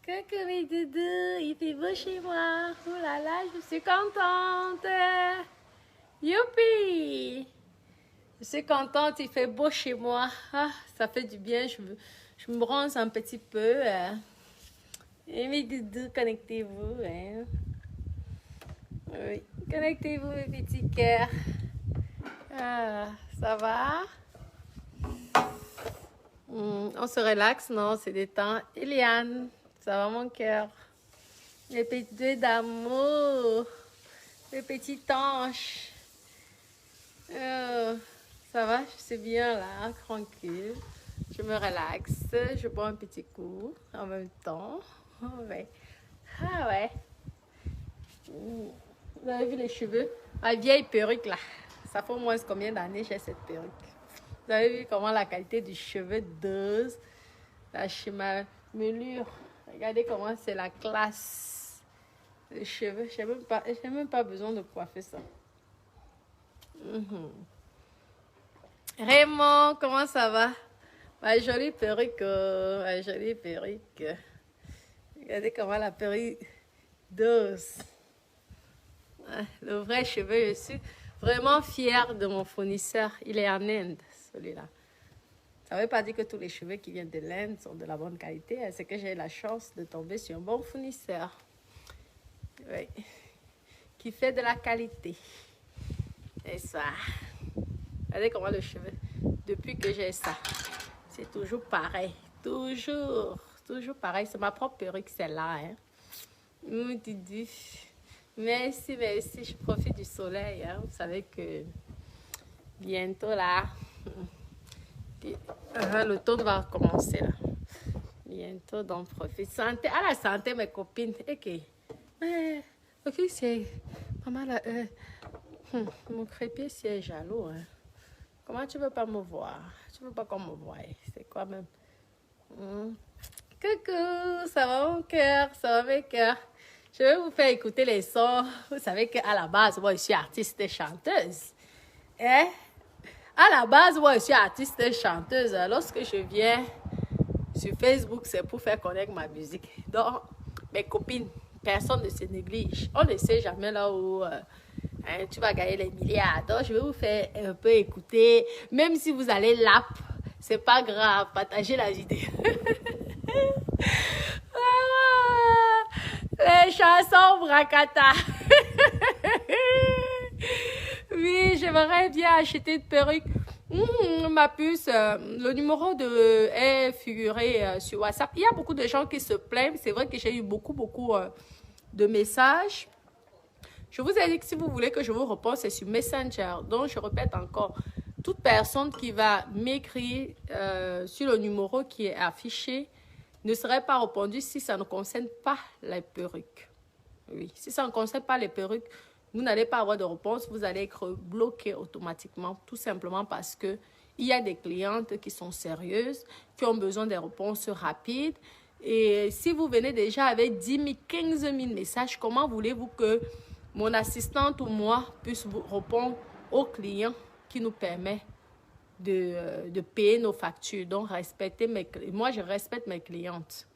Coucou mes doudous, il fait beau chez moi. Oh là là, je suis contente. Youpi! Je suis contente, il fait beau chez moi. Ah, ça fait du bien, je me bronze un petit peu. Et mes doudous, connectez-vous. Hein. Oui, connectez-vous mes petits cœurs. Ah, ça va? On se relaxe, non? C'est des temps. Eliane, ça va mon cœur? Les petits deux d'amour. Les petits anges. Ça va, je suis bien là, tranquille. Je me relaxe, je bois un petit coup en même temps. Ouais. Ah ouais. Vous avez vu les cheveux? Ma vieille perruque là. Ça fait au moins combien d'années j'ai cette perruque? Vous avez vu comment la qualité du cheveu dose? La chevelure. Regardez comment c'est la classe. Les cheveux, je n'ai même pas besoin de coiffer ça. Raymond, comment ça va? Ma jolie perruque, ma jolie perruque. Regardez comment la perruque dose. Le vrai cheveu, je suis vraiment fière de mon fournisseur. Il est en Inde, celui-là. Ça ne veut pas dire que tous les cheveux qui viennent de l'Inde sont de la bonne qualité. C'est que j'ai la chance de tomber sur un bon fournisseur. Oui. Qui fait de la qualité. Et ça. Regardez comment le cheveu, depuis que j'ai ça, c'est toujours pareil. Toujours pareil. C'est ma propre perruque, celle-là. Hein. Didi. Merci, merci. Je profite du soleil. Hein. Vous savez que bientôt, là, l'automne va commencer, là. Bientôt, donc profite. Santé, à la santé, mes copines. Ok. Ok, c'est... Maman, là, mon crépier, c'est jaloux, hein. Comment tu veux pas me voir? Tu veux pas qu'on me voie? C'est quoi même? Coucou, ça va mon cœur? Ça va mes cœurs? Je vais vous faire écouter les sons. Vous savez qu'à la base, moi, je suis artiste et chanteuse. Hein? À la base, moi, je suis artiste et chanteuse. Lorsque je viens sur Facebook, c'est pour faire connaître ma musique. Donc, mes copines, personne ne se néglige. On ne sait jamais là où... tu vas gagner les milliards. Donc, je vais vous faire un peu écouter. Même si vous allez lap, c'est pas grave. Partagez la vidéo. Les chansons Bracata. Oui, j'aimerais bien acheter une perruque. Ma puce, le numéro est figuré sur WhatsApp. Il y a beaucoup de gens qui se plaignent. C'est vrai que j'ai eu beaucoup de messages. Je vous ai dit que si vous voulez que je vous réponde, c'est sur Messenger. Donc, je répète encore, toute personne qui va m'écrire sur le numéro qui est affiché ne serait pas répondue si ça ne concerne pas les perruques. Oui, si ça ne concerne pas les perruques, vous n'allez pas avoir de réponse, vous allez être bloqué automatiquement, tout simplement parce que il y a des clientes qui sont sérieuses, qui ont besoin des réponses rapides. Et si vous venez déjà avec 10 000, 15 000 messages, comment voulez-vous que mon assistante ou moi puisse vous répondre aux clients qui nous permet de payer nos factures. Donc, moi, je respecte mes clientes.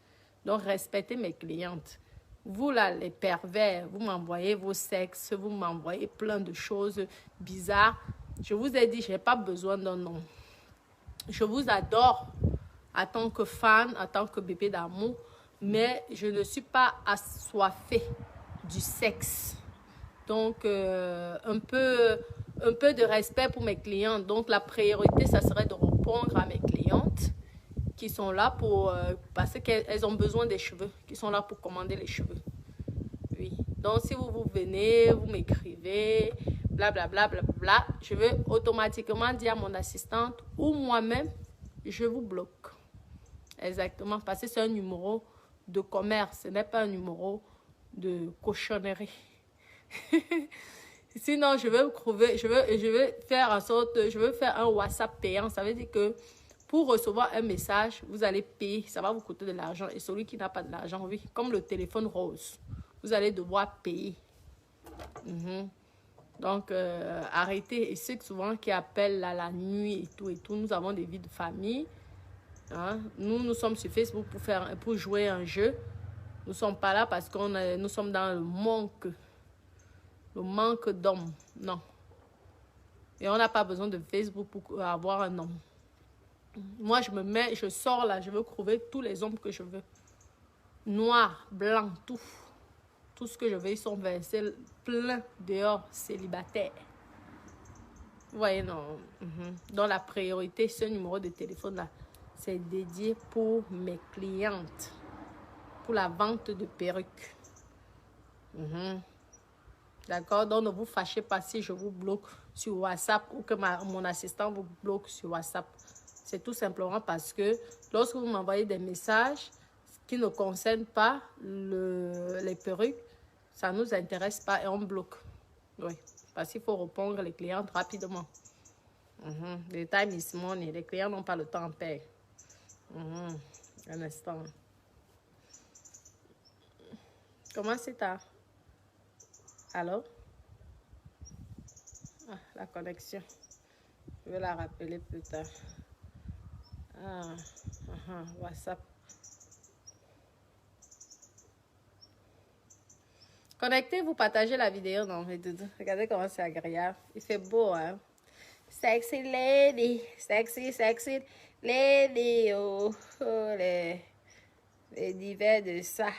Donc, respectez mes clientes. Vous, là, les pervers, vous m'envoyez vos sexes, vous m'envoyez plein de choses bizarres. Je vous ai dit, je n'ai pas besoin d'un nom. Je vous adore en tant que fan, en tant que bébé d'amour, mais je ne suis pas assoiffée du sexe. Donc, un peu de respect pour mes clientes. Donc, la priorité, ça serait de répondre à mes clientes qui sont là pour... parce qu'elles ont besoin des cheveux, qui sont là pour commander les cheveux. Oui. Donc, si vous venez, vous m'écrivez, blablabla, blablabla, je vais automatiquement dire à mon assistante ou moi-même, je vous bloque. Exactement, parce que c'est un numéro de commerce, ce n'est pas un numéro de cochonnerie. Sinon, je vais faire en sorte, je vais faire un WhatsApp payant. Ça veut dire que pour recevoir un message, vous allez payer. Ça va vous coûter de l'argent. Et celui qui n'a pas de l'argent, oui, comme le téléphone rose, vous allez devoir payer. Donc, arrêtez. Et ceux souvent qui appellent là, la nuit et tout, nous avons des vies de famille. Hein? Nous sommes sur Facebook pour jouer un jeu. Nous ne sommes pas là parce que nous sommes dans le manque d'hommes. Non. Et on n'a pas besoin de Facebook pour avoir un homme. Moi, je sors là, je veux trouver tous les hommes que je veux. Noirs, blancs, tout. Tout ce que je veux, ils sont versés plein dehors, célibataires. Vous voyez, non. Donc, la priorité, ce numéro de téléphone-là, c'est dédié pour mes clientes. Pour la vente de perruques. D'accord? Donc, ne vous fâchez pas si je vous bloque sur WhatsApp ou que mon assistant vous bloque sur WhatsApp. C'est tout simplement parce que lorsque vous m'envoyez des messages qui ne concernent pas les perruques, ça ne nous intéresse pas et on bloque. Oui, parce qu'il faut répondre les clientes rapidement. The time is money. Les clients n'ont pas le temps à payer. Un instant. Comment c'est tard? Allô? Ah, la connexion. Je vais la rappeler plus tard. WhatsApp. Connectez-vous, partagez la vidéo. Non, mais Doudou, regardez comment c'est agréable. Il fait beau, hein? Sexy lady, sexy lady. Oh, les divers de ça.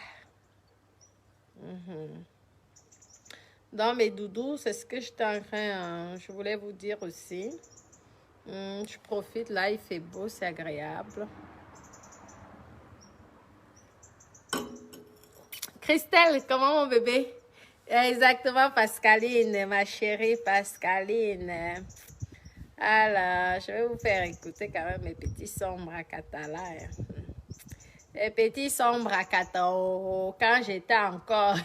Dans mes doudous, c'est ce que j'étais en train, je voulais vous dire aussi. Je profite, là, il fait beau, c'est agréable. Christelle, comment mon bébé? Exactement, Pascaline, ma chérie Pascaline. Alors, je vais vous faire écouter quand même mes petits sombres à Catala. Les petits sombres à Catala, quand j'étais encore...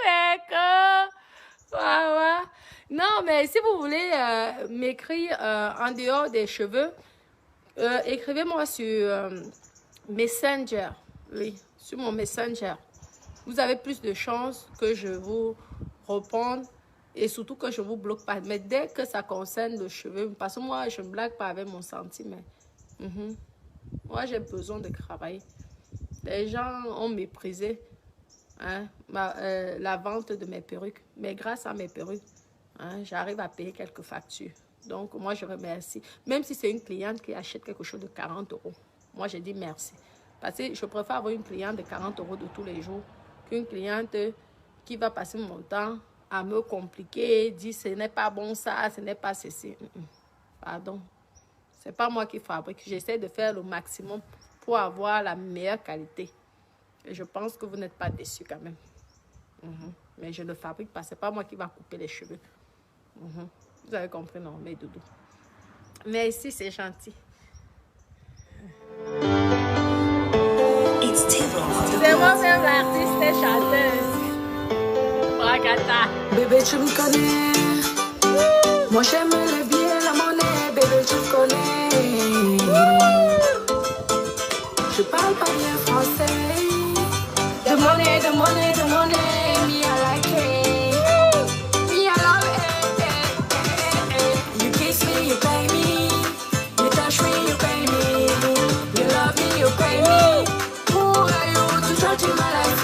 D'accord. Ouais. Non, mais si vous voulez m'écrire en dehors des cheveux, écrivez-moi sur Messenger. Oui, sur mon Messenger. Vous avez plus de chances que je vous réponde et surtout que je ne vous bloque pas. Mais dès que ça concerne le cheveu, parce que moi, je ne blague pas avec mon sentiment. Moi, j'ai besoin de travailler. Les gens ont méprisé la vente de mes perruques. Mais grâce à mes perruques, j'arrive à payer quelques factures. Donc, moi, je remercie. Même si c'est une cliente qui achète quelque chose de 40 €, moi, je dis merci. Parce que je préfère avoir une cliente de 40 € de tous les jours qu'une cliente qui va passer mon temps à me compliquer, dire ce n'est pas bon ça, ce n'est pas ceci. Pardon. Ce n'est pas moi qui fabrique. J'essaie de faire le maximum pour avoir la meilleure qualité. Et je pense que vous n'êtes pas déçus quand même. Mais je ne fabrique pas. Ce n'est pas moi qui va couper les cheveux. Vous avez compris, non, mes doudous. Mais ici, c'est gentil. C'est moi-même l'artiste et chanteuse. Bracata. Bébé, tu me connais. Moi, j'aime le bien, la monnaie. Bébé, tu me connais. Je parle pas bien français. De monnaie. Me, I like it. Me, I love it. You kiss me, you pay me. You touch me, you pay me. You love me, you pay me. Who are you to judge my life?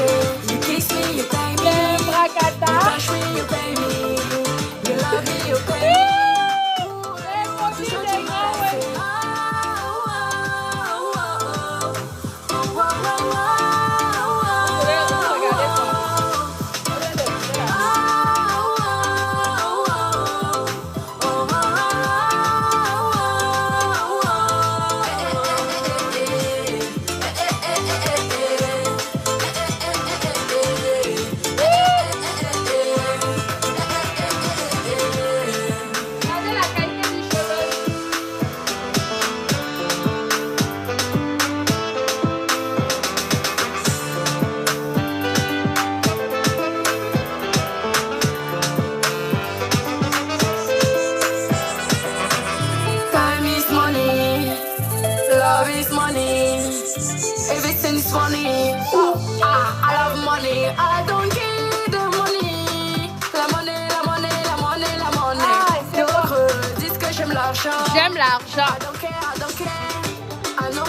You kiss me, you pay me. You touch me, you pay me. You love me, you pay me. J'aime l'argent. I don't care. I know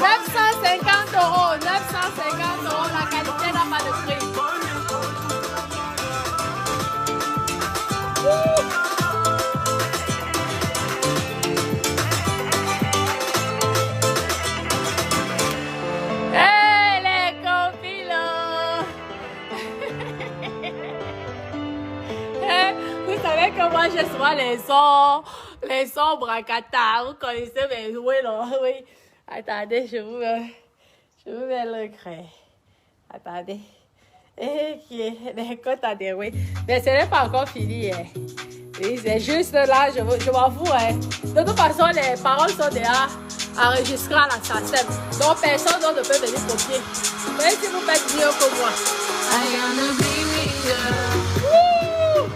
950 euros, 950 euros, la qualité n'a pas de prix. Hey les copines! Vous savez que moi je sois les sons bracata, vous connaissez mes jouets là, oui. Attendez, je vous mets le craie. Attendez. Attendez, oui. Mais ce n'est pas encore fini. Hein. Oui, c'est juste là, je m'en fous. Hein. De toute façon, les paroles sont déjà enregistrées à la SACEM. Donc, personne ne peut venir copier. Mais si vous faites mieux que moi. I am a bling bling girl.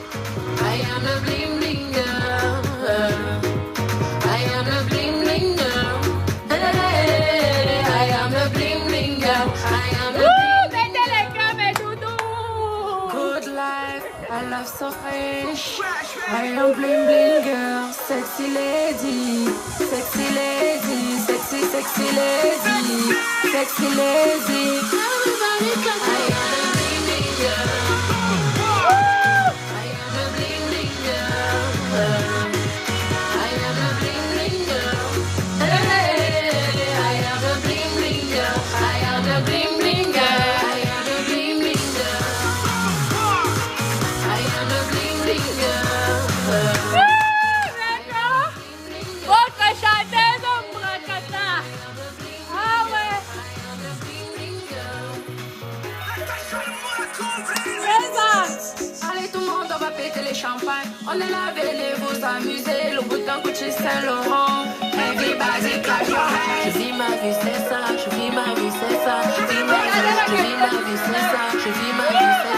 I am a bling bling girl. I am a bling bling girl. I am a bling bling girl. I am a mettez les cœurs, mes doudous. good life. I love so fresh. I am bling bling girl. Sexy lady. Sexy lady. Sexy, sexy lady. Sexy lady. Everybody can I am a bling bling girl. I am a bling bling girl. I am a bling bling girl. I am a bling bling girl. I am a bling bling girl. I am a bling bling girl. I am a bling bling girl. Votre chanteuse bracata. Ah ouais. Allez tout le monde, on va péter les champagnes. On est là, venez vous amuser. Le bouton Gucci Saint-Laurent. Everybody clap your hands. Je vis ma vie, c'est ça. Je vis ma vie, c'est ça. Je vis ma vie, c'est ça. Je vis ma vie, c'est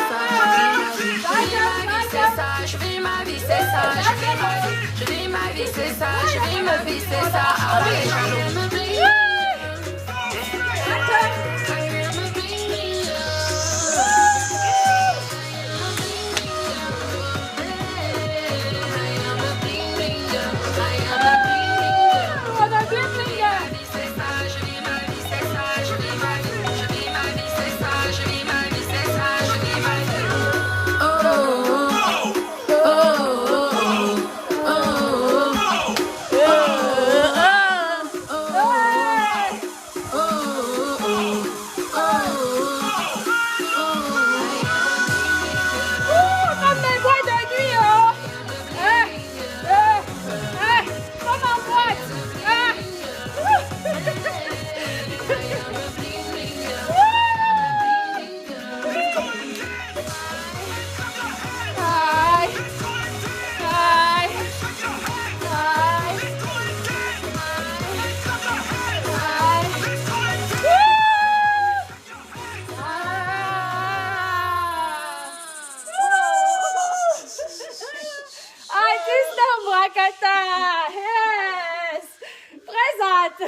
ça. Je vis ma vie, c'est ça. Je vis ma vie, c'est ça. Je vis ma vie, c'est ça. Yes! Présente!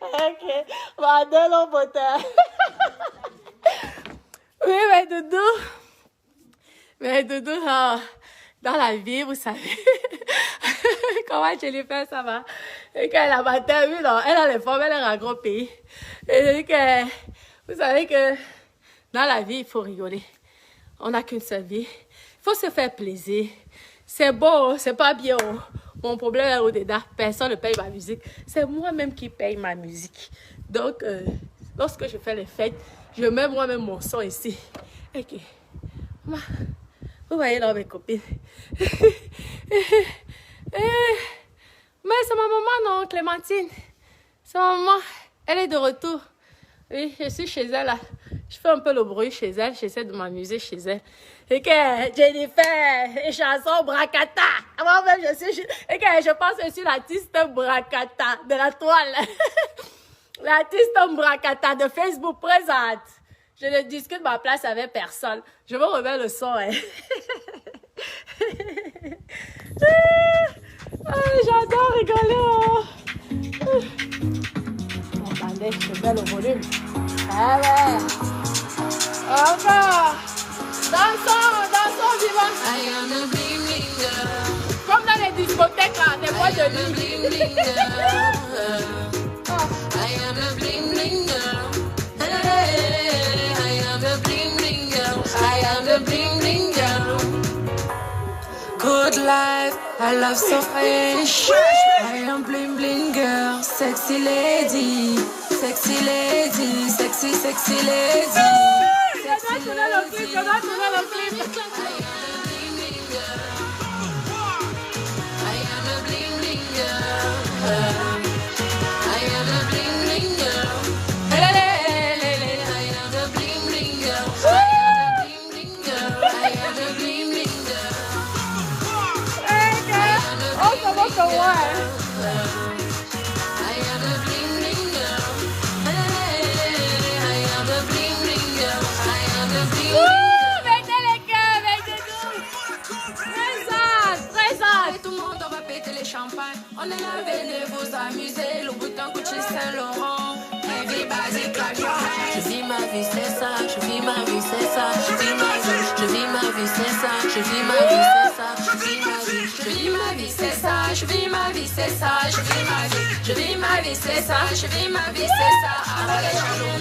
Ok, Madeleine au moteur. Oui, mais Doudou, dans la vie, vous savez, comment je lui fais, ça va. Et qu'elle a matin, oui, non, elle a les formes, elle est un gros pays. Et que, vous savez que dans la vie, il faut rigoler. On n'a qu'une seule vie. Il faut se faire plaisir. C'est beau, c'est pas bien. Mon problème est au-dedans. Personne ne paye ma musique. C'est moi-même qui paye ma musique. Donc, lorsque je fais les fêtes, je mets moi-même mon son ici. Ok. Vous voyez là mes copines. Mais c'est ma maman, non, Clémentine. C'est ma maman. Elle est de retour. Oui, je suis chez elle là. Je fais un peu le bruit chez elle. J'essaie de m'amuser chez elle. Et que Jennifer, les chansons Bracata. Moi-même, et que je pense que je suis l'artiste Bracata de la toile. L'artiste Bracata de Facebook présente. Je ne discute ma place avec personne. Je me remets le son. Hein. J'adore rigoler. Oh. Attendez, je fais le volume. Ah ouais. Encore. Dansons, dansons vivant. I am a bling bling girl. de nuit. I am the bling bling girl. Hey, I am the bling bling girl. I am the bling bling girl. Good life, I love so fresh. I am bling bling girl, sexy lady, sexy lady, sexy sexy lady. Je dois tourner le clip, je dois tourner le clip. I am the bling bling girl. I am the bling bling girl. I am the bling bling girl. I am the bling bling girl. Hey, girl. Oh, comment ça va? I am the bling bling girl. I am the bling bling girl. I am the bling bling girl. Mettez les cœurs, mettez tout. Très hâte, très hâte. Tout le monde, on va péter les champagnes. On est là, venez vous amuser. Le bouton Gucci Saint-Laurent. Everybody clap your hands. Je vis ma vie, c'est ça. Je vis ma vie, c'est ça. Je vis ma vie, je vis ma vie, c'est ça. Je vis ma vie, c'est ça. Je vis ma vie, je vis ma vie, c'est ça. Je vis ma vie, c'est ça. Je vis ma vie, je vis ma vie, c'est ça. Je vis ma vie, c'est ça. Avant les jaloux.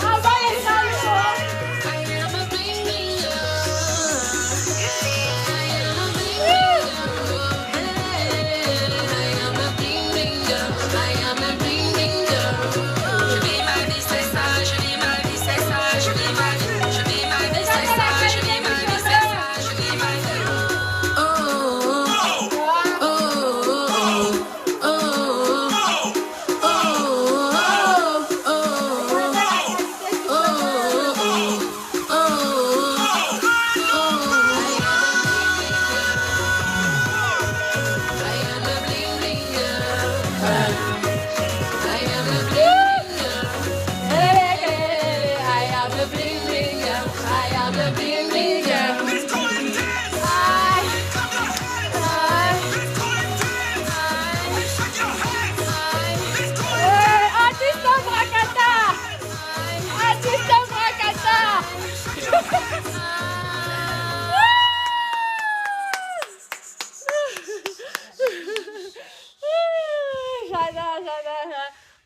Envoie les jaloux.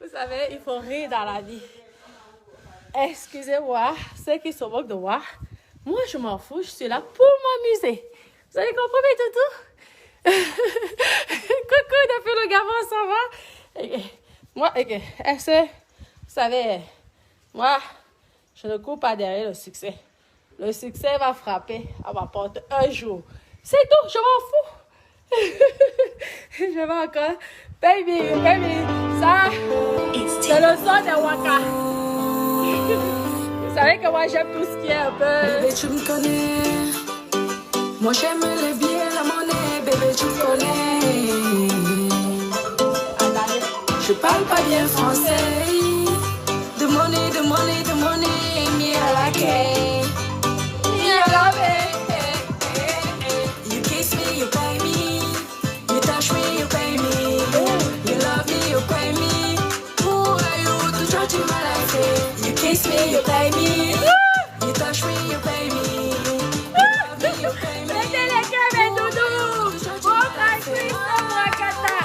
Vous savez, il faut rire dans la vie. Excusez-moi, ceux qui se moquent de moi, moi je m'en fous, je suis là pour m'amuser. Vous avez compris mes toutous? Coucou, depuis le Gabon, ça va? Moi, est-ce que, vous savez, moi, je ne cours pas derrière le succès. Le succès va frapper à ma porte un jour. C'est tout, je m'en fous. Je vais encore, baby, ça, c'est le son de Waka. Vous savez que moi j'aime tout ce qui est un peu... Bébé, tu me connais. Moi j'aime les billets, la monnaie. Bébé, tu me connais. Je parle pas bien français. De monnaie, de monnaie, de monnaie. Me I like it. Me I love it. You kiss me, you pay me. You touch me, you pay me. You love me, you pay me. Who are you to judge my life? You kiss me, you pay me. You touch me, you pay me. You love me, you pay me. Mettez les cœurs, mes doudous. Bon, tranquille, ça, Wakata.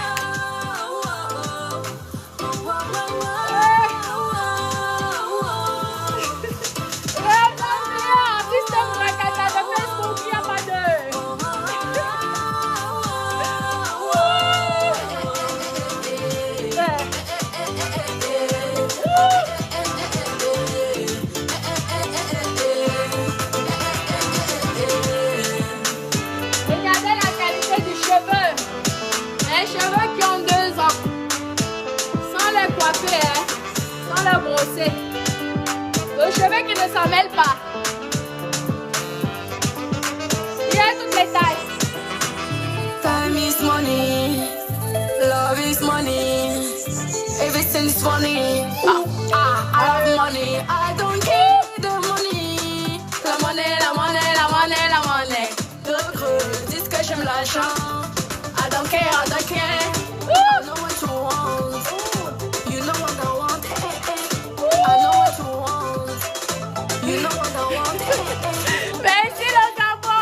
Regardez la qualité du cheveu. Les cheveux qui ont 2 ans. Sans les coiffer, hein. Sans les brosser. Le cheveu qui ne s'en mêle pas. Il y a toutes les tailles. Time is money, love is money, everything is funny. I love money, I don't care the money. La monnaie, la monnaie, la monnaie, la monnaie. De creux disent que j'aime l'argent. I don't care, I don't care. I know what you want. You know what I want. I know what you want. You know what I want. Merci le Gabon.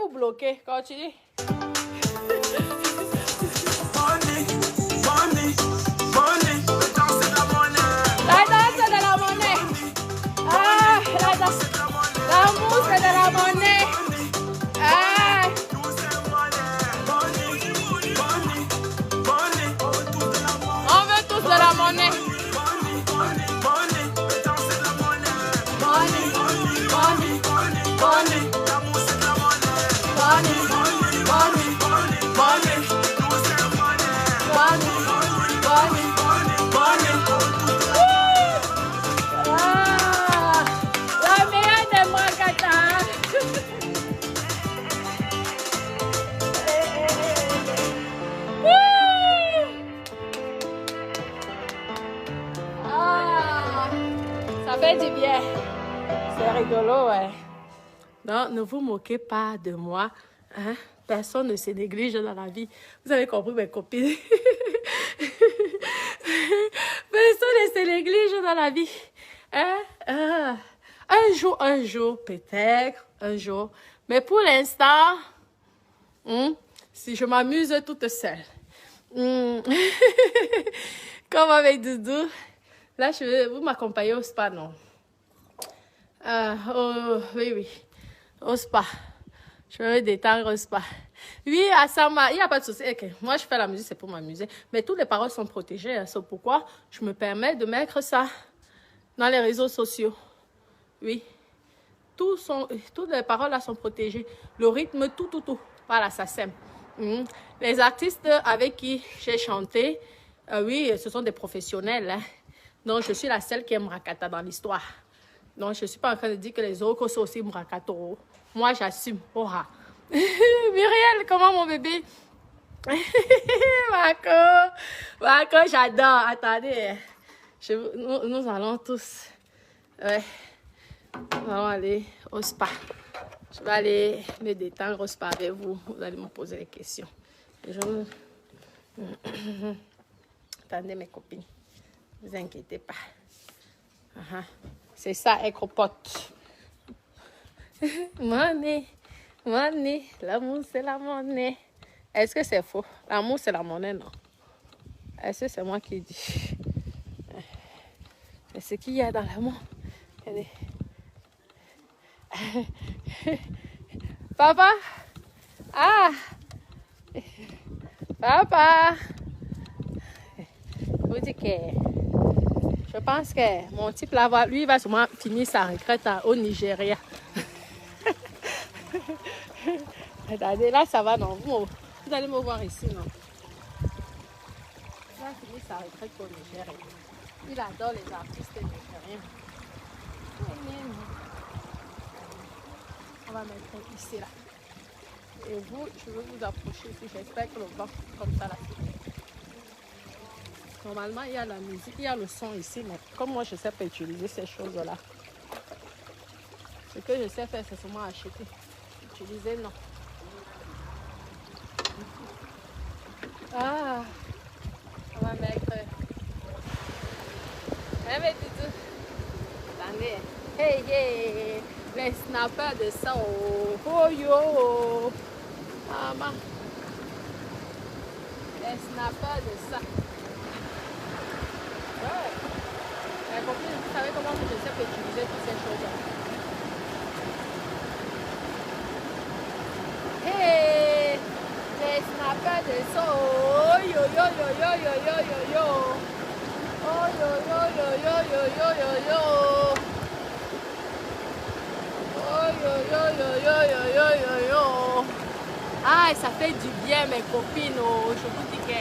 vous bloquer. Continue. La danse de la monnaie. Ah, la danse. L'amour, c'est de la monnaie. Ah. On veut tous de la monnaie. Du bien. C'est rigolo, ouais. Non, ne vous moquez pas de moi. Hein? Personne ne se néglige dans la vie. Vous avez compris, mes copines? Personne ne se néglige dans la vie. Hein? Un jour, peut-être, un jour. Mais pour l'instant, si je m'amuse toute seule. Comme avec Doudou. Là, vous m'accompagnez au spa, non? Oui. Au spa. Je vais détendre au spa. Oui, à Sama, il n'y a pas de souci. Okay. Moi, je fais la musique, c'est pour m'amuser. Mais toutes les paroles sont protégées. Hein. C'est pourquoi je me permets de mettre ça dans les réseaux sociaux. Oui. Toutes les paroles là sont protégées. Le rythme, tout. Voilà, ça sème. Les artistes avec qui j'ai chanté, oui, ce sont des professionnels. Hein. Donc, je suis la seule qui aime Rakata dans l'histoire. Donc, je ne suis pas en train de dire que les autres sont aussi Mrakato. Moi, j'assume. Muriel, comment mon bébé? Marco, j'adore. Attendez. Nous allons tous. Ouais. Nous allons aller au spa. Je vais aller me détendre au spa avec vous. Vous allez me poser des questions. Attendez, mes copines. Ne vous inquiétez pas. C'est ça, être pote. Monnaie, l'amour c'est la monnaie. Est-ce que c'est faux? L'amour c'est la monnaie, non? Est-ce que c'est moi qui dis? Mais ce qu'il y a dans l'amour. Regardez. Papa? Ah! Papa! Vous dites que... Je pense que mon type là, lui, il va sûrement finir sa retraite au Nigeria. Regardez, là, ça va, non? Vous allez me voir ici, non? Il va finir sa retraite au Nigeria. Il adore les artistes nigériens. On va mettre ici, là. Et vous, je veux vous approcher ici. J'espère que le vent comme ça, là. Normalement, il y a la musique, il y a le son ici, mais comme moi, je ne sais pas utiliser ces choses-là. Ce que je sais faire, c'est seulement acheter. Utiliser, non. Ah, on va mettre... Mais Doudou. Attendez. Hey, les snappers de ça. Oh yo. Maman. Les snappers de ça. Ouais. Mais vous savez comment je sais pas utiliser toutes ces choses-là. Hey, les snappers de ça. Oh yo. Oh yo. Ah, ça fait du bien, mes copines. Oh, je vous dis que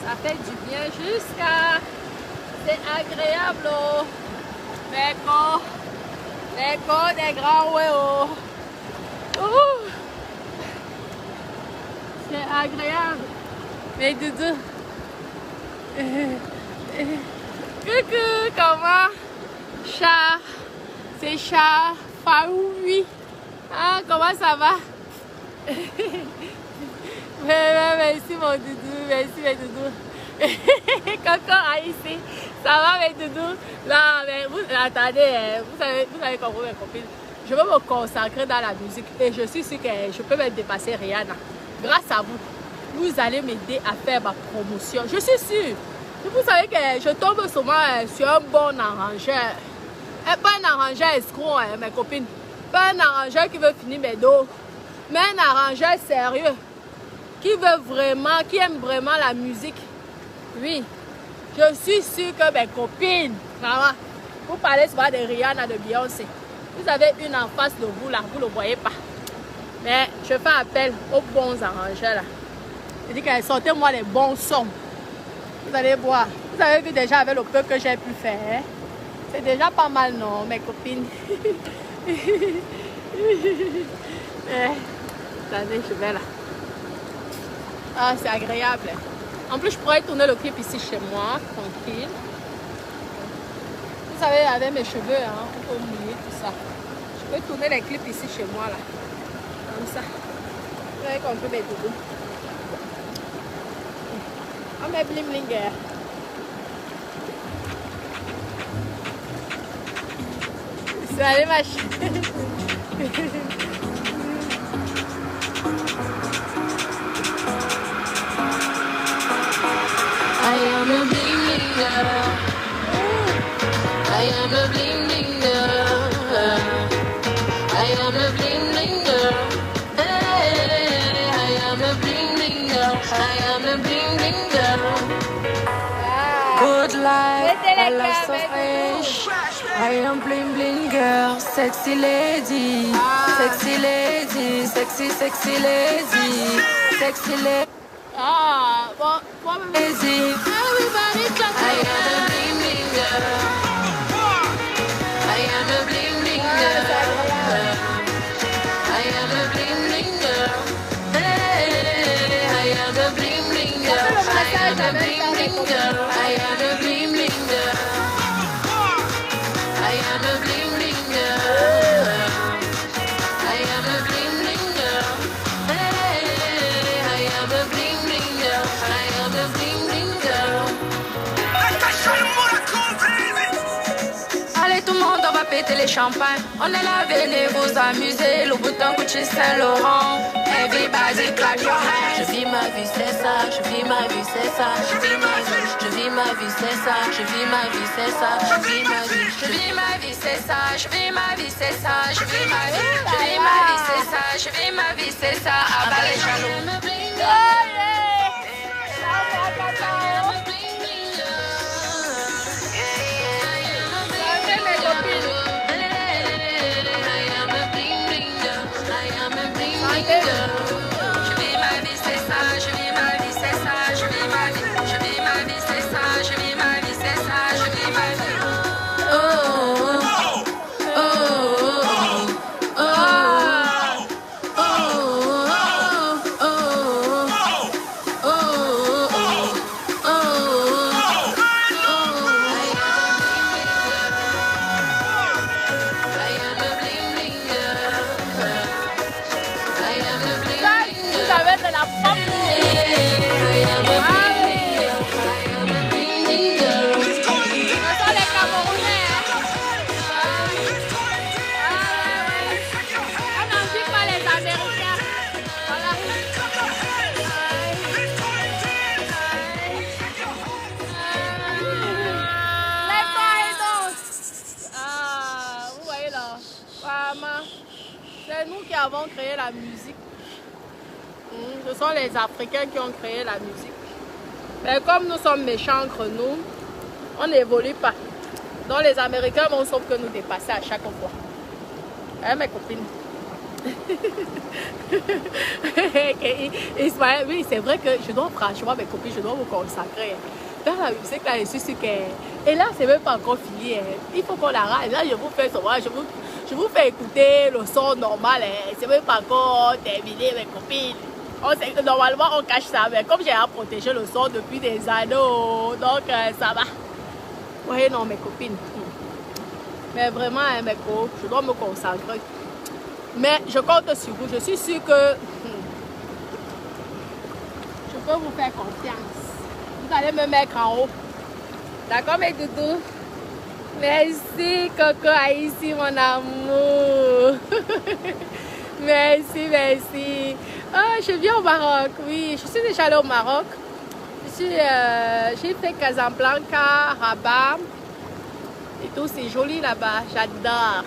ça fait du bien jusqu'à... C'est agréable, oh. Les corps des grands, ouais, oh. C'est agréable. Mais Doudou. Coucou, comment? Chat. C'est chat. Faoui. Ah, comment ça va? Merci, mon Doudou. Merci, mes Doudou. Coco ici, ça va avec Doudou? Non, mais vous, attendez, vous savez comment mes copines, je veux me consacrer dans la musique et je suis sûre que je peux même dépasser Rihanna. Grâce à vous, vous allez m'aider à faire ma promotion. Je suis sûre. Vous savez que je tombe souvent sur un bon arrangeur. Et pas un arrangeur escroc, mes copines. Pas un arrangeur qui veut finir mes dos. Mais un arrangeur sérieux. Qui veut vraiment, qui aime vraiment la musique. Oui. Je suis sûre que mes copines, vraiment, vous parlez souvent de Rihanna, de Beyoncé. Vous avez une en face de vous là, vous ne le voyez pas. Mais je fais appel aux bons arrangeurs là. Je dis que sortez-moi les bons sons. Vous allez voir. Vous avez vu déjà avec le peu que j'ai pu faire. C'est déjà pas mal, non, mes copines. Attendez, je vais là. Ah, c'est agréable. En plus, je pourrais tourner le clip ici chez moi, tranquille. Vous savez, avec mes cheveux, hein, on peut mouiller tout ça. Je peux tourner les clips ici chez moi, là. Comme ça. Vous avez compris mes doudous. On met bling bling. Allez, ma chérie. I am a bling bling girl. I am a bling bling girl. I am a bling bling girl. Hey, I am a bling bling girl. I am a bling bling girl. Good life, I love so fresh. I am bling bling girl, sexy lady, sexy lady, sexy sexy lady, sexy lady. Ah, bon, Everybody clap. I am a bling bling girl. I am a bling bling girl. I am a bling bling girl. Hey, I am a bling bling girl. I am a bling bling girl. I am a bling bling girl. I am a bling bling girl. I am a bling bling girl. Hey, I am a bling bling girl. I am a bling bling girl. Allez tout le monde, on va péter les champagnes. On est là, venez vous amuser. Le bouton Gucci Saint-Laurent. Everybody clap your hands. Je vis ma vie, c'est ça. Je vis ma vie, c'est ça. Je vis ma vie, je vis ma vie, c'est ça. Je vis ma vie, c'est ça. Je vis ma vie, je vis ma vie, c'est ça. Je vis ma vie, c'est ça. Je vis ma vie, je vis ma vie, c'est ça. Je vis ma vie, c'est ça. Abat les jaloux. C'est nous qui avons créé la musique. Ce sont les Africains qui ont créé la musique. Mais comme nous sommes méchants entre nous, on n'évolue pas. Donc les Américains vont sauf que nous dépasser à chaque fois. Hein, mes copines? Ismaël, oui, c'est vrai que je dois, franchement, mes copines, je dois me consacrer. Dans la musique, là, je suis sûre que... Et là, c'est même pas encore fini. Hein. Il faut qu'on l'arrête. Là, je vous fais souvent, je vous fais écouter le son normal. Hein. C'est même pas encore terminé, mes copines. Normalement, on cache ça. Mais comme j'ai à protéger le son depuis des années, donc ça va. Oui, non, mes copines. Mais vraiment, hein, mes copines, je dois me consacrer. Mais je compte sur vous. Je suis sûre que je peux vous faire confiance. Vous allez me mettre en haut. D'accord, mes doudous? Merci, Coco Haïti, mon amour. Merci, merci. Ah, je viens au Maroc, oui. Je suis déjà allée au Maroc. J'ai fait Casablanca, Rabat. Et tout, c'est joli là-bas. J'adore.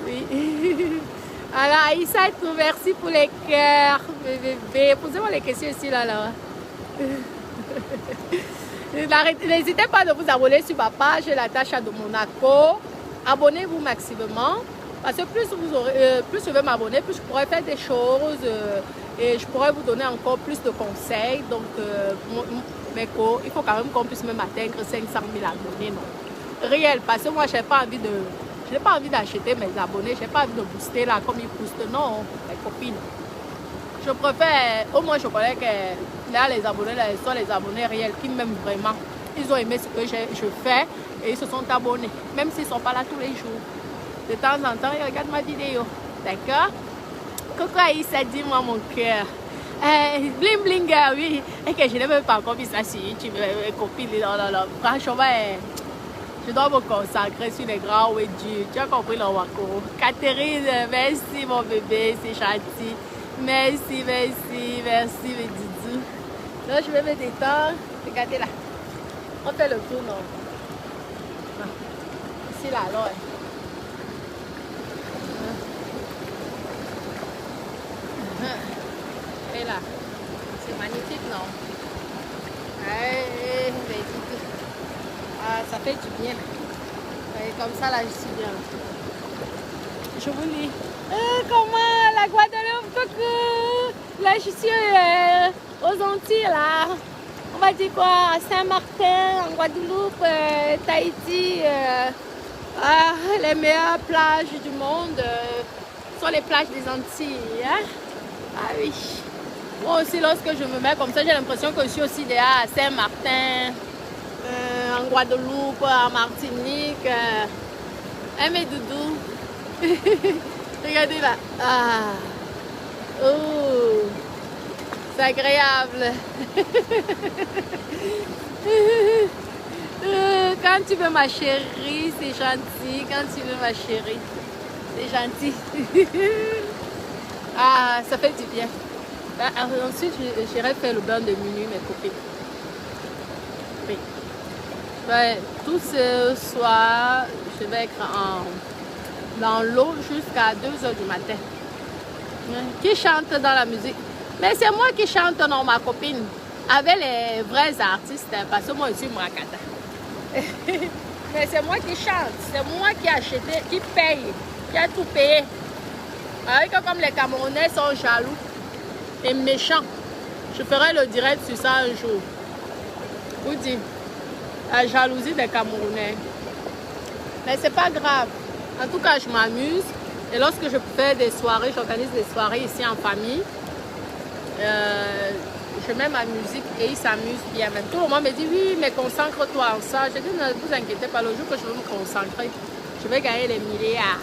Oui. Alors, Aïssa, tout merci pour les cœurs, mes bébés. Posez-moi les questions ici, là. N'hésitez pas à vous abonner sur ma page, la Tasha de Monaco. Abonnez-vous maximum. Parce que plus je vais m'abonner, plus je pourrai faire des choses et je pourrai vous donner encore plus de conseils. Donc, il faut quand même qu'on puisse même atteindre 500 000 abonnés. Non? Réel, parce que moi, je n'ai pas envie d'acheter mes abonnés. Je n'ai pas envie de booster là comme ils boostent. Non, mes copines. Je préfère, au moins je connais que là, les abonnés, là, sont les abonnés réels qui m'aiment vraiment. Ils ont aimé ce que je fais et ils se sont abonnés, même s'ils ne sont pas là tous les jours. De temps en temps, ils regardent ma vidéo. D'accord? Coco Aïssa, dis-moi mon cœur. Bling bling, oui. Et que je n'ai même pas encore vu ça sur YouTube, mes copines. Non. Franchement, je dois me consacrer sur les grands wedges. Tu as compris le wako. Catherine, merci mon bébé, c'est gentil. Merci, mes didous. Là, je vais me détendre. Regardez là. On fait le tour, non? Ici, là, alors. Et là, c'est magnifique, non? Ah, ça fait du bien. Et comme ça, là, je suis bien. Je vous lis. Comment la Guadeloupe, coucou? Là, je suis aux Antilles, là. On va dire quoi? Saint-Martin, en Guadeloupe, Tahiti. Les meilleures plages du monde sont les plages des Antilles. Hein? Ah oui. Moi aussi, lorsque je me mets comme ça, j'ai l'impression que je suis aussi déjà à Saint-Martin, en Guadeloupe, en Martinique. Mes doudous. Regardez là. Ah. Oh. C'est agréable. Quand tu veux ma chérie, c'est gentil. Quand tu veux ma chérie, c'est gentil. Ah, ça fait du bien. Ensuite, j'irai faire le bain de minuit, mes copines. Oui. Ben, tout ce soir, je vais être dans l'eau jusqu'à 2 h du matin. Qui chante dans la musique? Mais c'est moi qui chante, non, ma copine. Avec les vrais artistes, parce que moi, je suis Mrakata. Mais c'est moi qui chante. C'est moi qui ai acheté, qui paye, qui a tout payé. Avec comme les Camerounais sont jaloux et méchants. Je ferai le direct sur ça un jour. Vous dites, la jalousie des Camerounais. Mais c'est pas grave. En tout cas, je m'amuse. Et lorsque je fais des soirées, j'organise des soirées ici en famille. Je mets ma musique et ils s'amusent bien. Mais tout le monde me dit, oui, mais concentre-toi en ça. Je dis, ne vous inquiétez pas, le jour que je vais me concentrer, je vais gagner les milliards.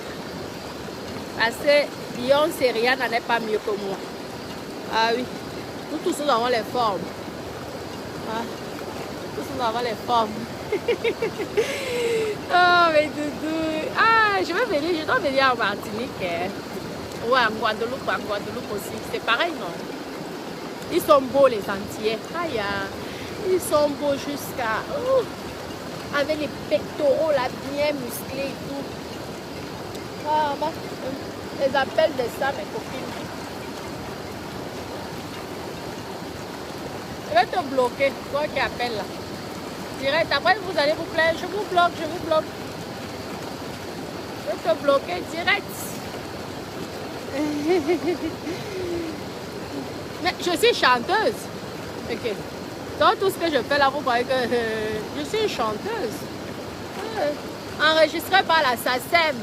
Parce que Beyoncé et Rihanna n'est pas mieux que moi. Ah oui, nous tous nous avons les formes. Ah, tous nous avons les formes. Oh, mes doudous. Ah, je dois venir en Martinique. Ouais, en Guadeloupe aussi. C'est pareil, non? Ils sont beaux, les Antillais. Aïe, ils sont beaux jusqu'à... avec les pectoraux là, bien musclés et tout. Ah, moi, les appels de ça, mes copines. Je vais te bloquer, toi qui appelles là. Direct, après vous allez vous plaindre. Je vous bloque. Je vais te bloquer direct. Mais je suis chanteuse. Ok. Donc tout ce que je fais là, vous voyez que je suis une chanteuse. Enregistrée par la SACEM.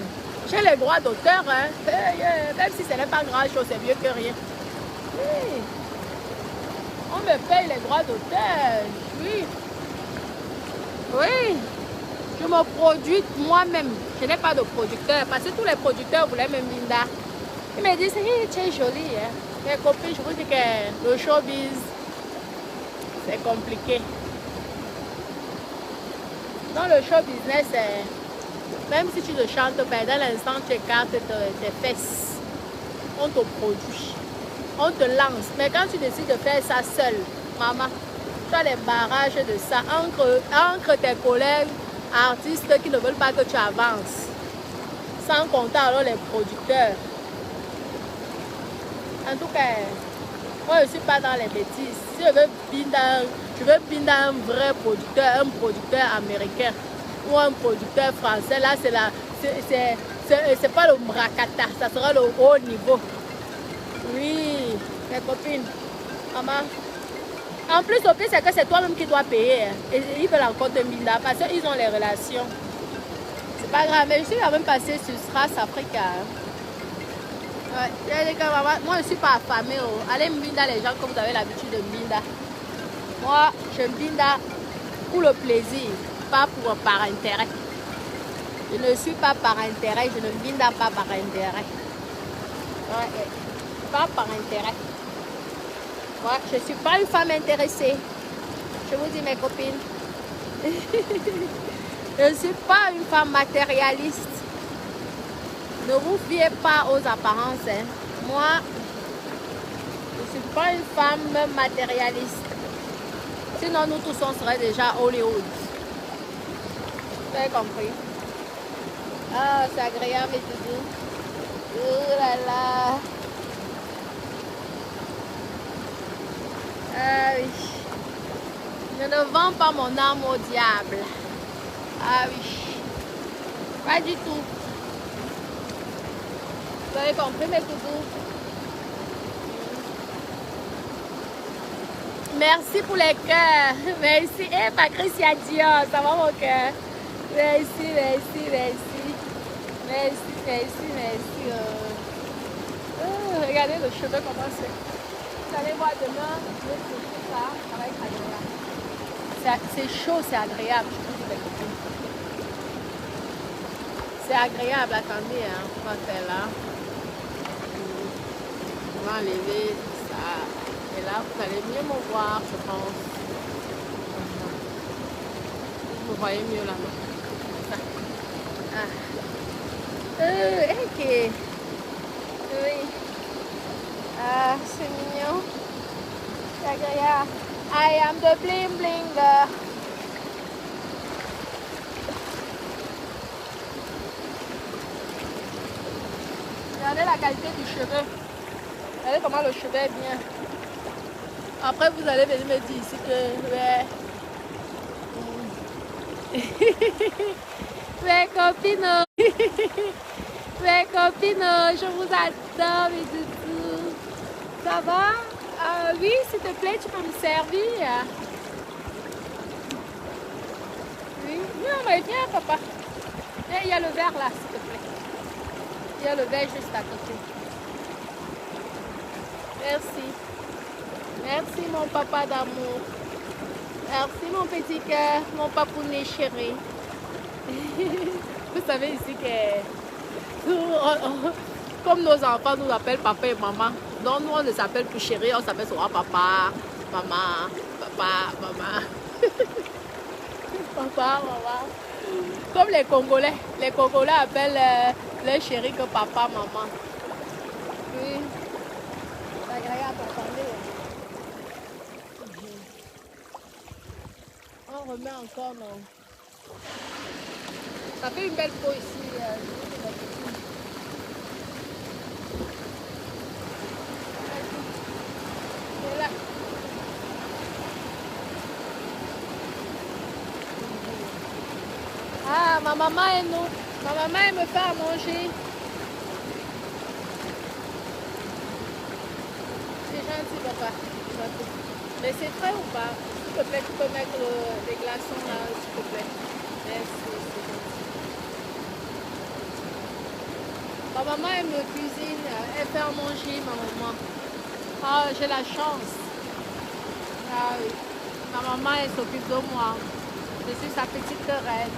J'ai les droits d'auteur. Hein. Même si ce n'est pas grand chose, c'est mieux que rien. Oui. On me paye les droits d'auteur. Oui. Oui. Je me produis moi-même. Je n'ai pas de producteur. Parce que tous les producteurs voulaient même Linda. Ils me disent, hey, tu es jolie. Hein. Mes copines, je vous dis que le showbiz, c'est compliqué. Dans le show business, même si tu ne chantes pas, dans l'instant tu écartes tes fesses, on te produit, on te lance. Mais quand tu décides de faire ça seul, maman, tu as les barrages de ça entre tes collègues artistes qui ne veulent pas que tu avances. Sans compter alors les producteurs. En tout cas, moi je ne suis pas dans les bêtises. Si je veux binder un vrai producteur, un producteur américain ou un producteur français, là c'est pas le mrakata, ça sera le haut niveau. Oui, mes copines, maman. En plus, au pire, c'est que c'est toi-même qui dois payer. Hein. Et ils veulent encore te binder parce qu'ils ont les relations. C'est pas grave, mais je suis quand même passée sur Stras Africa. Hein. Ouais. Moi, je ne suis pas affamée. Oh. Allez me binder les gens comme vous avez l'habitude de me binder. Moi, je me binde pour le plaisir, pas par intérêt. Je ne suis pas par intérêt, je ne me binde pas par intérêt. Ouais. Pas par intérêt. Moi, je ne suis pas une femme intéressée. Je vous dis, mes copines. Je ne suis pas une femme matérialiste. Ne vous fiez pas aux apparences. Hein. Moi, je ne suis pas une femme matérialiste. Sinon, nous tous, on serait déjà Hollywood. Vous avez compris? Ah, c'est agréable, mes doudous. Oh là là. Ah oui. Je ne vends pas mon âme au diable. Ah oui. Pas du tout. Vous avez compris, mes doudous? Merci pour les cœurs. Merci. Eh, Patricia Dion, ça va mon cœur? Merci, merci, merci. Merci, merci, merci. Regardez le cheveu comment c'est. Vous allez voir demain, je vais toucher ça. Ça va être agréable. C'est chaud, c'est agréable. Je trouve les copines. C'est agréable. Attendez, hein. On va faire là. On va enlever ça. Et là, vous allez mieux me voir, je pense. Vous me voyez mieux là-bas. Ok. Oui. Ah, c'est mignon. C'est agréable. I am the bling bling girl. Regardez la qualité du cheveu. Regardez comment le cheveu est bien. Après, vous allez venir me dire ici que... Ouais. Mes copines, mes copines, je vous adore, mes doudous. Ça va? Oui, s'il te plaît, tu peux me servir? Oui. Non, mais viens, papa. Il y a le verre là, s'il te plaît. Il y a le verre juste à côté. Merci. Merci, mon papa d'amour. Merci, mon petit cœur, mon papounet chéri. Vous savez ici que comme nos enfants nous appellent papa et maman, donc nous on ne s'appelle plus chéri, on s'appelle souvent papa, maman, papa, maman. Papa, maman. Comme les Congolais appellent leur chéri que papa, maman. Oui, c'est agréable à entendre. On remet encore non. Ça fait une belle peau ici. Et là. Ah, ma maman et nous. Ma maman elle me fait à manger. C'est gentil, papa. Mais c'est frais ou pas? S'il te plaît, tu peux mettre les glaçons là, s'il te plaît. Merci. Ma maman, elle me cuisine, elle fait à manger, ma maman. Ah, j'ai la chance. Ah oui. Ma maman, elle s'occupe de moi. Je suis sa petite reine.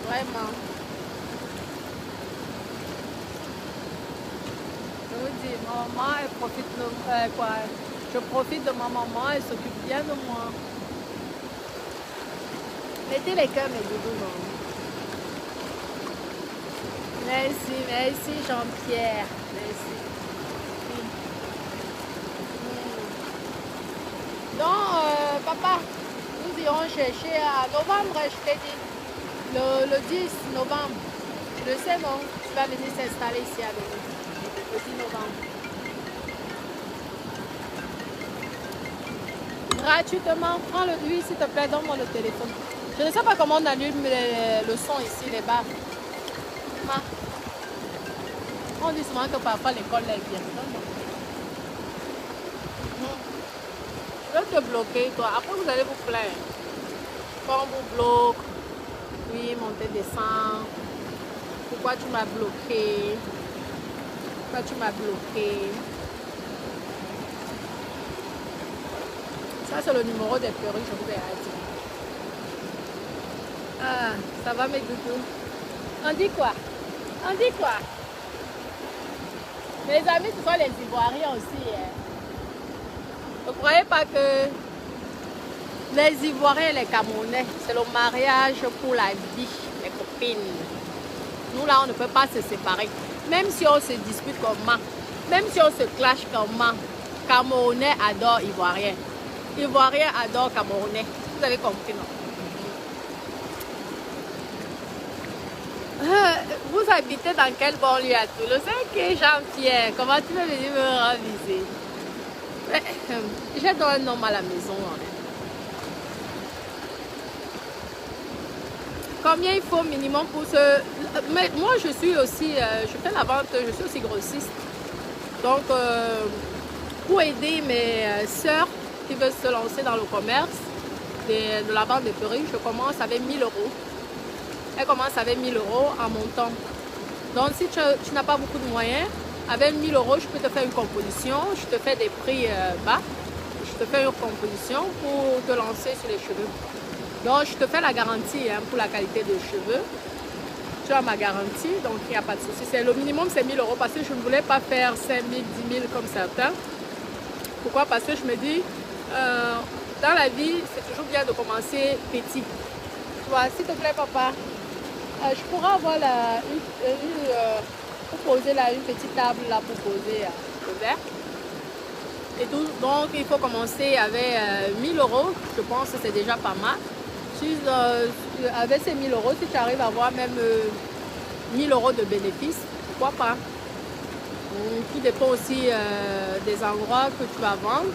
Vraiment. Je vous dis, ma maman, elle profite de quoi. Je profite de ma maman, elle s'occupe bien de moi. Mettez les cœurs, mes doudous, non. Merci, merci Jean-Pierre. Merci. Donc, papa, nous irons chercher à novembre, je t'ai dit. Le 10 novembre. Tu le sais, non? Tu vas venir s'installer ici avec nous. Le 10 novembre. Gratuitement, prends-le lui, s'il te plaît, donne-moi le téléphone. Je ne sais pas comment on allume le son ici, les bars. On dit souvent que parfois l'école est bien. Je vais te bloquer, toi. Après, vous allez vous plaindre. Quand on vous bloque, oui, montez, descendre. Pourquoi tu m'as bloqué? Pourquoi tu m'as bloqué? Ça, c'est le numéro des perruques, je vous ai dit. Ah, ça va mes doudous? On dit quoi? On dit quoi? Mes amis, ce sont les Ivoiriens aussi. Hein. Ne croyez pas que les Ivoiriens et les Camerounais, c'est le mariage pour la vie, les copines. Nous, là, on ne peut pas se séparer. Même si on se dispute comment, même si on se clash comment, Camerounais adore Ivoiriens. Ivoiriens adore Camerounais. Vous avez compris, non? Vous habitez dans quelle banlieue à Toulouse? Ok, Jean-Pierre, comment tu veux venir me rendre visite? J'ai donné un nom à la maison. Hein. Combien il faut minimum pour ce... Mais moi, je suis aussi... je fais la vente, je suis aussi grossiste. Donc, pour aider mes sœurs qui veulent se lancer dans le commerce de la vente de perruques, je commence avec 1000 €. Elle commence avec 1000 € en montant. Donc, si tu n'as pas beaucoup de moyens, avec 1000 €, je peux te faire une composition. Je te fais des prix bas. Je te fais une composition pour te lancer sur les cheveux. Donc, je te fais la garantie hein, pour la qualité de cheveux. Tu as ma garantie, donc il n'y a pas de souci. Le minimum, c'est 1000 € parce que je ne voulais pas faire 5 000, 10 000 comme certains. Pourquoi? Parce que je me dis, dans la vie, c'est toujours bien de commencer petit. Tu vois, s'il te plaît, papa. Je pourrais avoir pour poser là, une petite table là pour poser le verre. Et tout, donc il faut commencer avec 1000 €. Je pense que c'est déjà pas mal. Avec ces 1000 €, si tu arrives à avoir même 1000 € de bénéfices, pourquoi pas? Tout dépend aussi des endroits que tu vas vendre.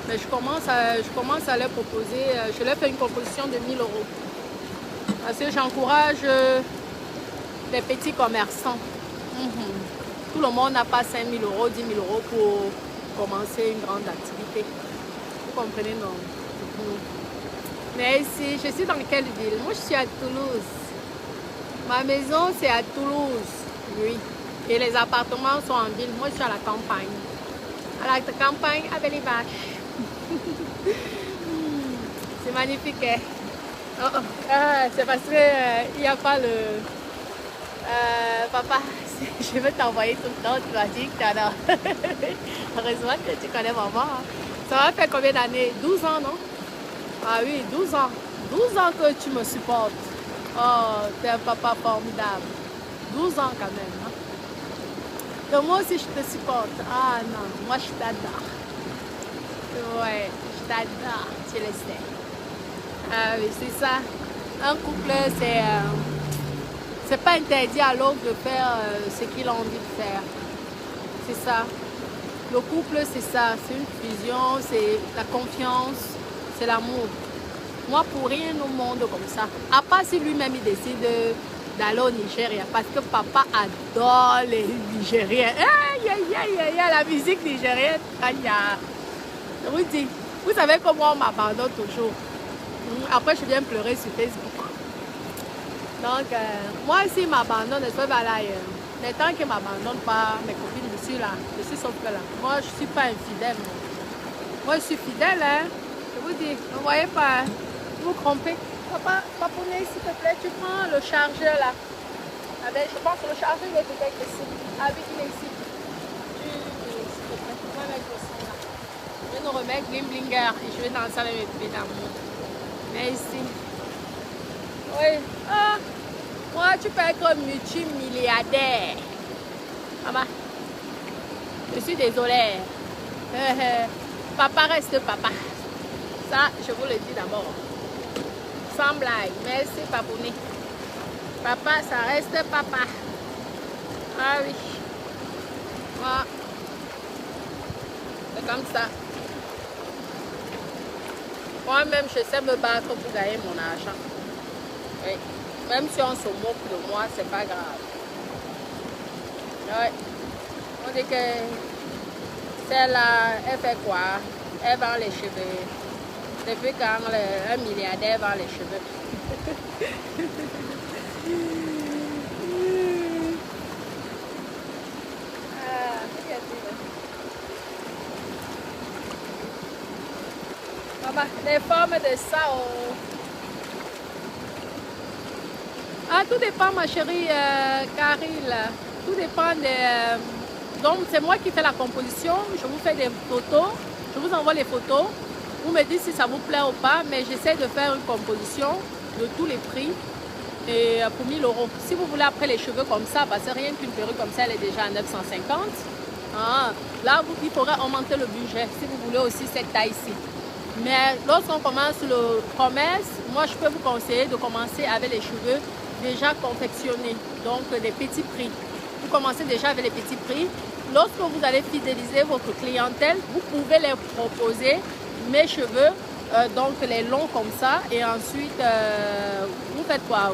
Mais je commence à leur proposer, je leur fais une proposition de 1000 €. Parce que j'encourage les petits commerçants. Tout le monde n'a pas 5 000 €, 10 000 € pour commencer une grande activité. Vous comprenez, non? Mais ici, je suis dans quelle ville? Moi, je suis à Toulouse. Ma maison, c'est à Toulouse. Oui. Et les appartements sont en ville. Moi, je suis à la campagne. À la campagne, avec les vaches. C'est magnifique, hein? C'est parce qu'il n'y a pas le... papa, je vais t'envoyer tout le temps, tu m'as dit que tu adores. Heureusement que tu connais maman. Hein. Ça va faire combien d'années? 12 ans, non? Ah oui, 12 ans. 12 ans que tu me supportes. Oh, tu es un papa formidable. 12 ans quand même. Hein? Donc moi aussi, je te supporte. Ah non, moi je t'adore. Ouais, je t'adore, tu le sais. Ah oui, c'est ça. Un couple, c'est pas interdit à l'autre de faire ce qu'il a envie de faire. C'est ça. Le couple, c'est ça. C'est une fusion, c'est la confiance, c'est l'amour. Moi, pour rien au monde comme ça. À part si lui-même, il décide d'aller au Nigeria. Parce que papa adore les Nigériens. Aïe, aïe, aïe, aïe, la musique nigérienne. Aïe, aïe. Je vous dis, vous savez comment on m'abandonne toujours. Après, je viens pleurer sur Facebook. Donc, moi, s'il m'abandonne, je vais aller ailleurs. Mais tant qu'il ne m'abandonne pas, mes copines, je suis là. Je suis sauf là. Moi, je ne suis pas infidèle. Moi, je suis fidèle. Hein. Je vous dis, ne voyez pas. Vous trompez. Papa, papounet, s'il te plaît, tu prends le chargeur là. Avec, je pense que le chargeur, il est peut-être ici. Ah oui, il est ici. S'il te plaît, tu vas mettre le son là. Je vais nous remettre Bling Blinger et je vais danser avec mes bébés d'amour. Mais ici. Oui. Ah, moi, tu peux être multimilliardaire. Maman, je suis désolée. Papa reste papa. Ça, je vous le dis d'abord. Sans blague. Merci, Papouni. Papa, ça reste papa. Ah oui. Ah. C'est comme ça. Moi-même, je sais me battre pour gagner mon argent. Oui. Même si on se moque de moi, c'est pas grave. Oui. On dit que celle-là, elle fait quoi? Elle vend les cheveux. Depuis quand un milliardaire vend les cheveux? Les formes de ça. Oh. Ah, tout dépend, ma chérie Caril. Tout dépend de... donc, c'est moi qui fais la composition. Je vous fais des photos. Je vous envoie les photos. Vous me dites si ça vous plaît ou pas. Mais j'essaie de faire une composition de tous les prix. Et pour 1000 €. Si vous voulez après les cheveux comme ça, parce que rien qu'une perruque comme ça, elle est déjà à 950. Ah, là, il faudra augmenter le budget si vous voulez aussi cette taille-ci. Mais lorsqu'on commence le commerce, moi, je peux vous conseiller de commencer avec les cheveux déjà confectionnés, donc des petits prix. Vous commencez déjà avec les petits prix. Lorsque vous allez fidéliser votre clientèle, vous pouvez leur proposer mes cheveux, donc les longs comme ça, et ensuite, vous faites quoi?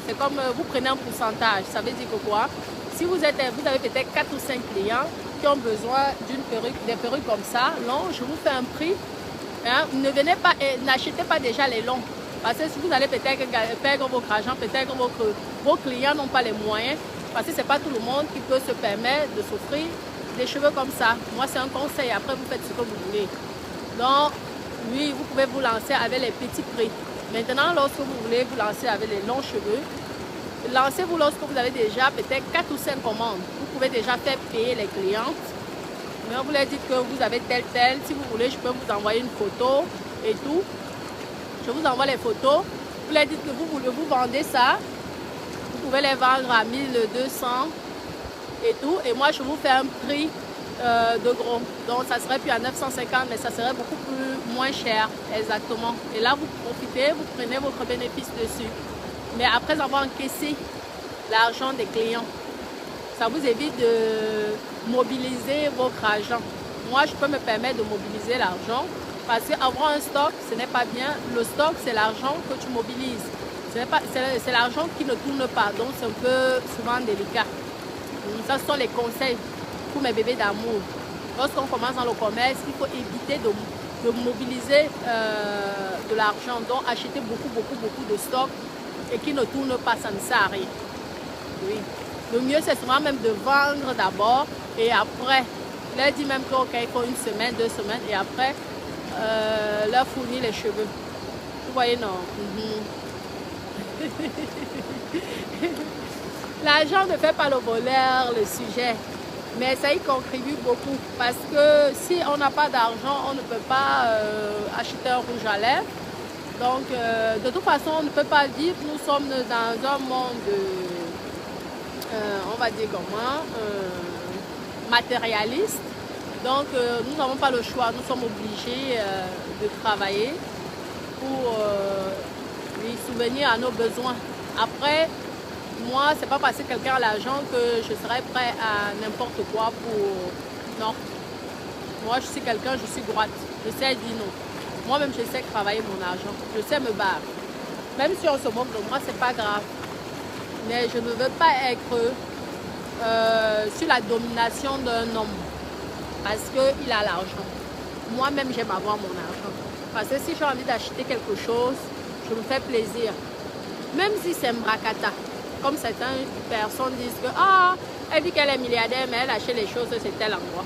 C'est comme vous prenez un pourcentage. Ça veut dire que quoi? Si vous avez peut-être 4 ou 5 clients qui ont besoin d'une perruque, des perruques comme ça, longs, je vous fais un prix. Hein? Ne venez pas et n'achetez pas déjà les longs. Parce que si vous allez peut-être perdre votre argent, peut-être que vos clients n'ont pas les moyens. Parce que ce n'est pas tout le monde qui peut se permettre de s'offrir des cheveux comme ça. Moi, c'est un conseil. Après, vous faites ce que vous voulez. Donc, oui, vous pouvez vous lancer avec les petits prix. Maintenant, lorsque vous voulez vous lancer avec les longs cheveux, lancez-vous lorsque vous avez déjà peut-être 4 ou 5 commandes. Vous pouvez déjà faire payer les clientes. Mais vous leur dites que vous avez tel. Si vous voulez, je peux vous envoyer une photo et tout. Je vous envoie les photos. Vous leur dites que vous vendez ça. Vous pouvez les vendre à 1200 et tout. Et moi, je vous fais un prix de gros. Donc, ça serait plus à 950, mais ça serait beaucoup moins cher. Exactement. Et là, vous profitez, vous prenez votre bénéfice dessus. Mais après avoir encaissé l'argent des clients, ça vous évite de mobiliser votre argent. Moi, je peux me permettre de mobiliser l'argent parce qu'avoir un stock, ce n'est pas bien. Le stock, c'est l'argent que tu mobilises. C'est l'argent qui ne tourne pas. Donc, c'est un peu souvent délicat. Ça, ce sont les conseils pour mes bébés d'amour. Lorsqu'on commence dans le commerce, il faut éviter de mobiliser de l'argent. Donc, acheter beaucoup de stock et qui ne tourne pas, ça ne sert à rien. Oui. Le mieux, c'est souvent même de vendre d'abord et après, leur dire même qu'il faut 1 semaine, 2 semaines et après, leur fournir les cheveux. Vous voyez, non? L'argent ne fait pas le bonheur, le sujet, mais ça y contribue beaucoup parce que si on n'a pas d'argent, on ne peut pas acheter un rouge à lèvres. Donc, de toute façon, on ne peut pas vivre. Nous sommes dans un monde, on va dire comment, matérialiste. Donc, nous n'avons pas le choix. Nous sommes obligés de travailler pour subvenir à nos besoins. Après, moi, c'est pas parce que quelqu'un a l'argent que je serais prêt à n'importe quoi pour... Non. Moi, je suis quelqu'un, je suis droite. Je sais dire non. Moi-même, je sais travailler mon argent. Je sais me battre. Même si on se moque de moi, c'est pas grave. Mais je ne veux pas être sur la domination d'un homme parce qu'il a l'argent. Moi-même, j'aime avoir mon argent. Parce que si j'ai envie d'acheter quelque chose, je me fais plaisir. Même si c'est un bracata. Comme certaines personnes disent que elle dit qu'elle est milliardaire, mais elle achète les choses, c'est tel endroit.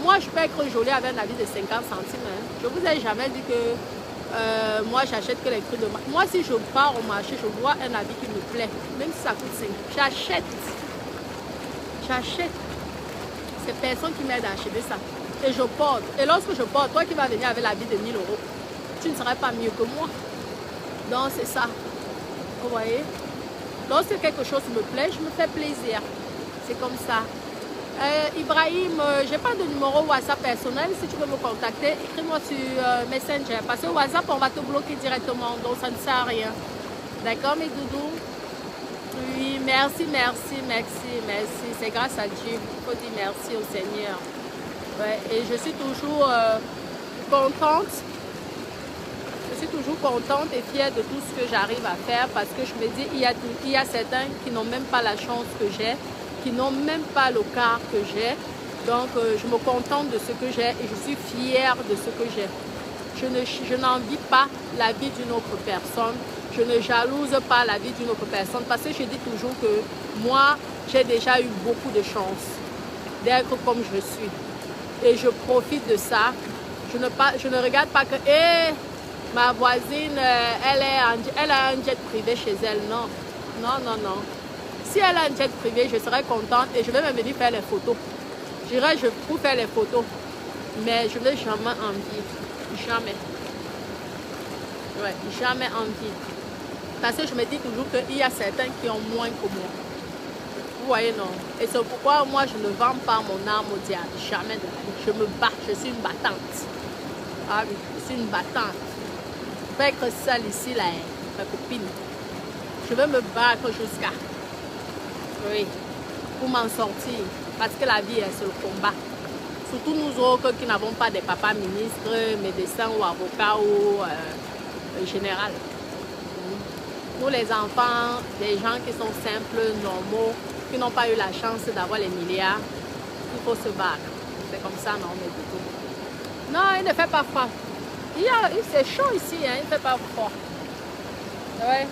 Moi, je peux être jolie avec un avis de 50 centimes. Hein. Je ne vous ai jamais dit que moi, j'achète que les trucs de marque. Moi, si je pars au marché, je vois un habit qui me plaît, même si ça coûte 5. J'achète. C'est personne qui m'aide à acheter ça. Et je porte. Et lorsque je porte, toi qui vas venir avec l'habit de 1000 €, tu ne serais pas mieux que moi. Donc, c'est ça. Vous voyez? Lorsque quelque chose me plaît, je me fais plaisir. C'est comme ça. Ibrahim, je n'ai pas de numéro WhatsApp personnel. Si tu veux me contacter, écris-moi sur Messenger. Parce que WhatsApp, on va te bloquer directement. Donc, ça ne sert à rien. D'accord, mes doudous? Oui, merci, merci, merci, merci. C'est grâce à Dieu. Il faut dire merci au Seigneur. Ouais, et je suis toujours contente. Je suis toujours contente et fière de tout ce que j'arrive à faire parce que je me dis, il y a certains qui n'ont même pas la chance que j'ai, qui n'ont même pas le quart que j'ai. Donc, je me contente de ce que j'ai et je suis fière de ce que j'ai. Je n'envie pas la vie d'une autre personne. Je ne jalouse pas la vie d'une autre personne parce que je dis toujours que moi, j'ai déjà eu beaucoup de chance d'être comme je suis. Et je profite de ça. Je ne regarde pas que ma voisine, elle a un jet privé chez elle. Non, non, non, non. Si elle a un jet privé, je serai contente et je vais même venir faire les photos. J'irai pour faire les photos. Mais je ne vais jamais en vivre. Jamais. Ouais, jamais en vivre. Parce que je me dis toujours qu'il y a certains qui ont moins que moi. Vous voyez, non? Et c'est pourquoi moi, je ne vends pas mon âme au diable. Jamais de la vie. Je me bats. Je suis une battante. Ah oui, je suis une battante. Je vais être seule ici, là, ma copine. Je vais me battre jusqu'à... Oui, pour m'en sortir. Parce que la vie, c'est le combat. Surtout nous autres qui n'avons pas de papas ministres, médecins ou avocats ou général. Nous, les enfants, des gens qui sont simples, normaux, qui n'ont pas eu la chance d'avoir les milliards, il faut se battre. C'est comme ça, non, mais du tout. Non, il ne fait pas froid. C'est chaud ici, hein, il ne fait pas froid. Ouais.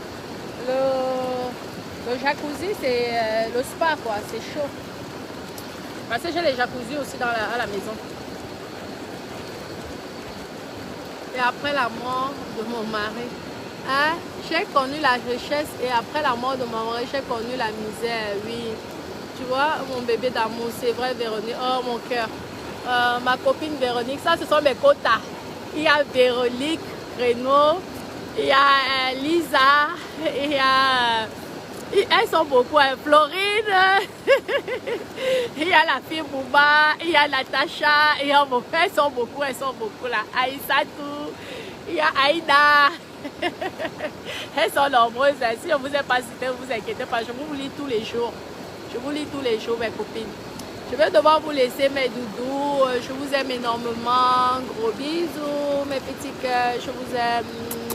Le jacuzzi, c'est le spa, quoi, c'est chaud. Parce que j'ai les jacuzzi aussi à la maison. Et après la mort de mon mari, hein, j'ai connu la richesse et après la mort de mon mari, j'ai connu la misère, oui. Tu vois, mon bébé d'amour, c'est vrai, Véronique. Oh, mon cœur. Ma copine Véronique, ça, ce sont mes quotas. Il y a Véronique, Renaud, il y a Lisa, il y a... Elles sont beaucoup, hein. Florine, il y a la fille Bouba, il y a Natacha, il y a mon frère, elles sont beaucoup là. Aïssatou, il y a Aïda. Elles sont nombreuses, hein. Si je ne vous ai pas cité, ne vous inquiétez pas, je vous lis tous les jours. Je vous lis tous les jours, mes copines. Je vais devoir vous laisser, mes doudous. Je vous aime énormément. Gros bisous, mes petits cœurs. Je vous aime.